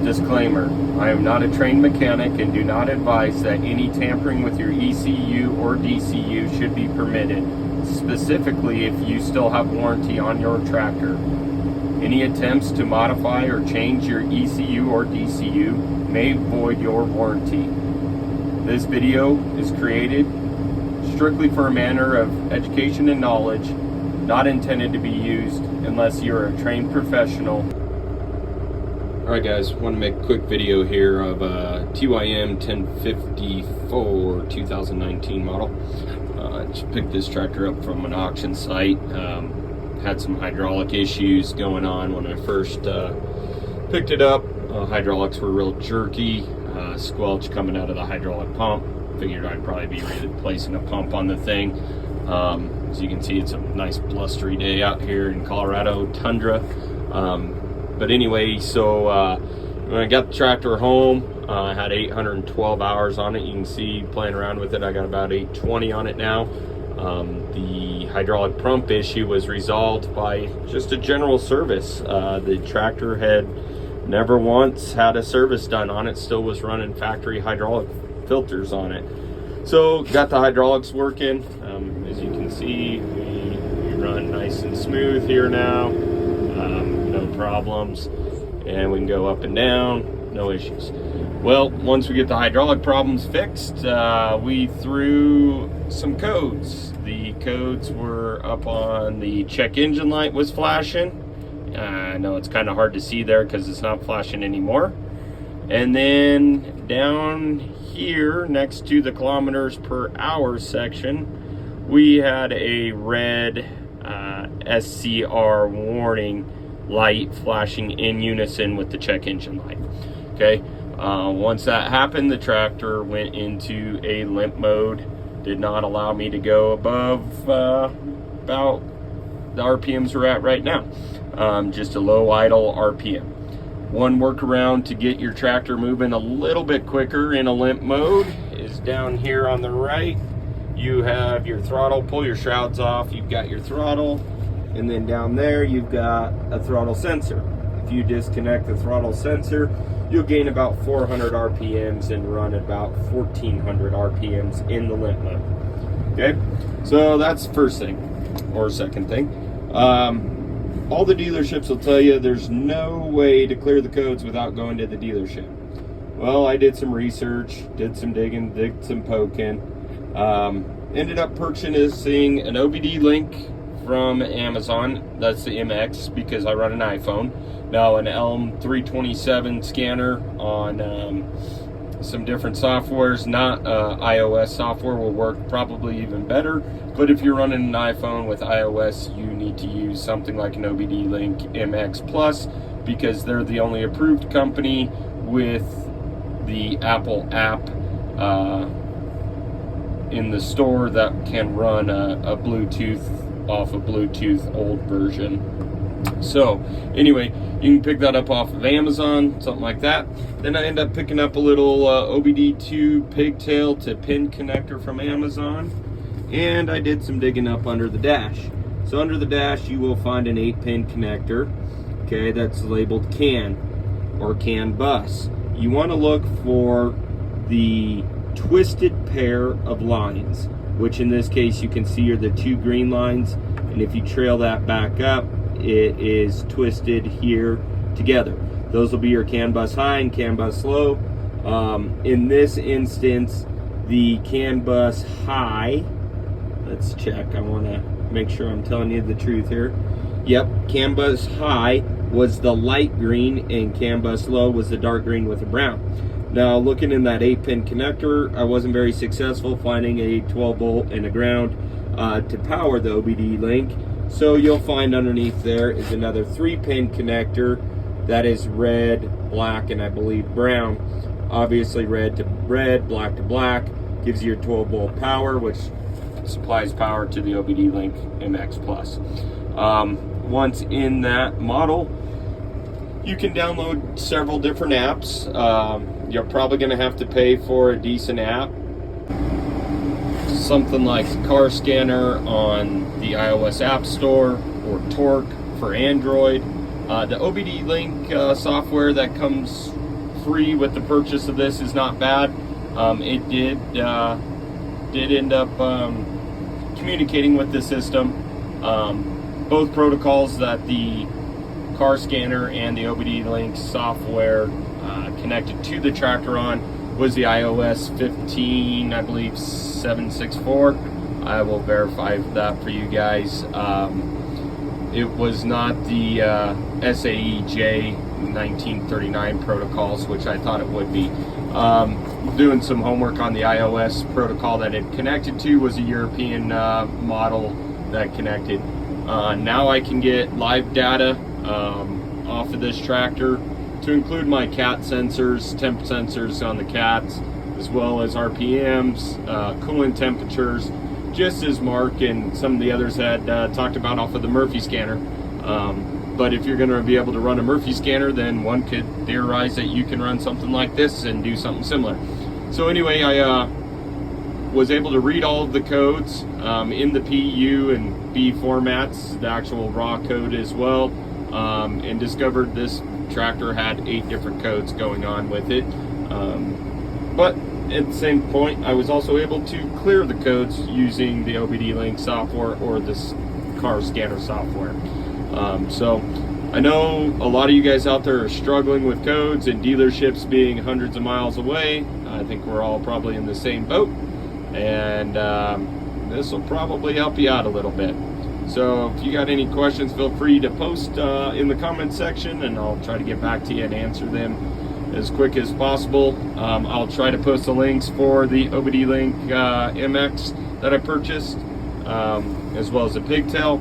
Disclaimer, I am not a trained mechanic and do not advise that any tampering with your ECU or DCU should be permitted, specifically if you still have warranty on your tractor. Any attempts to modify or change your ECU or DCU may void your warranty. This video is created strictly for a manner of education and knowledge, not intended to be used unless you're a trained professional. Alright guys, want to make a quick video here of a TYM 1054 2019 model. Just picked this tractor up from an auction site. Had some hydraulic issues going on when I first picked it up. Hydraulics were real jerky, squelch coming out of the hydraulic pump. Figured I'd probably be replacing a pump on the thing. As you can see, it's a nice blustery day out here in Colorado tundra. But anyway, so when I got the tractor home, I had 812 hours on it. You can see playing around with it, I got about 820 on it now. The hydraulic pump issue was resolved by just a general service. The tractor had never once had a service done on it, still was running factory hydraulic filters on it. So got the hydraulics working. As you can see, we run nice and smooth here now. No problems, and we can go up and down, no issues. Well, once we get the hydraulic problems fixed, we threw some codes. The codes were up on the check engine light was flashing. I know it's kind of hard to see there because it's not flashing anymore. And then down here next to the kilometers per hour section, we had a red SCR warning light flashing in unison with the check engine light. Okay, once that happened, the tractor went into a limp mode. Did not allow me to go above about the RPMs we're at right now. Just a low idle RPM. One workaround to get your tractor moving a little bit quicker in a limp mode is down here on the right. You have your throttle. Pull your shrouds off, you've got your throttle, and then down there you've got a throttle sensor. If you disconnect the throttle sensor, you'll gain about 400 RPMs and run about 1400 RPMs in the limp mode. Okay, so that's the first thing, or second thing. All the dealerships will tell you there's no way to clear the codes without going to the dealership. Well, I did some research, did some digging, did some poking. Ended up purchasing an OBD link from Amazon. That's the MX because I run an iPhone. Now an Elm 327 scanner on some different softwares, not iOS software, will work probably even better. But if you're running an iPhone with iOS, you need to use something like an OBD Link MX Plus because they're the only approved company with the Apple app in the store that can run a Bluetooth off a Bluetooth old version. So anyway, you can pick that up off of Amazon, something like that. Then I end up picking up a little OBD2 pigtail to pin connector from Amazon, and I did some digging up under the dash. So under the dash you will find an 8-pin connector, okay, that's labeled CAN or CAN bus. You want to look for the twisted pair of lines, which in this case you can see are the two green lines, and if you trail that back up, it is twisted here together. Those will be your CAN bus high and CAN bus low. In this instance, the CAN bus high, let's check, I want to make sure I'm telling you the truth here. Yep, CAN bus high was the light green and CAN bus low was the dark green with the brown. Now looking in that 8-pin connector, I wasn't very successful finding a 12 volt and a ground to power the OBD link. So you'll find underneath there is another 3-pin connector that is red, black, and I believe brown. Obviously red to red, black to black, gives you your 12 volt power, which supplies power to the OBD Link MX Plus. Once in that model, you can download several different apps. You're probably going to have to pay for a decent app. Something like Car Scanner on the iOS App Store or Torque for Android. The OBD Link software that comes free with the purchase of this is not bad. It did end up communicating with the system. Both protocols that the car scanner and the OBD Link software connected to the tractor on was the iOS 15, I believe 764. I will verify that for you guys. It was not the SAE J1939 protocols, which I thought it would be. Doing some homework on the iOS protocol that it connected to was a European model that connected. Now I can get live data off of this tractor, to include my cat sensors, temp sensors on the cats, as well as RPMs, coolant temperatures, just as Mark and some of the others had talked about off of the Murphy scanner. But if you're going to be able to run a Murphy scanner, then one could theorize that you can run something like this and do something similar. So anyway, I was able to read all of the codes in the PU and B formats, the actual raw code as well, and discovered this tractor had 8 different codes going on with it. But at the same point, I was also able to clear the codes using the OBD Link software or this car scanner software. So I know a lot of you guys out there are struggling with codes and dealerships being hundreds of miles away. I think we're all probably in the same boat, and this will probably help you out a little bit. So if you got any questions, feel free to post in the comment section, and I'll try to get back to you and answer them as quick as possible. I'll try to post the links for the OBD Link MX that I purchased, as well as the pigtail.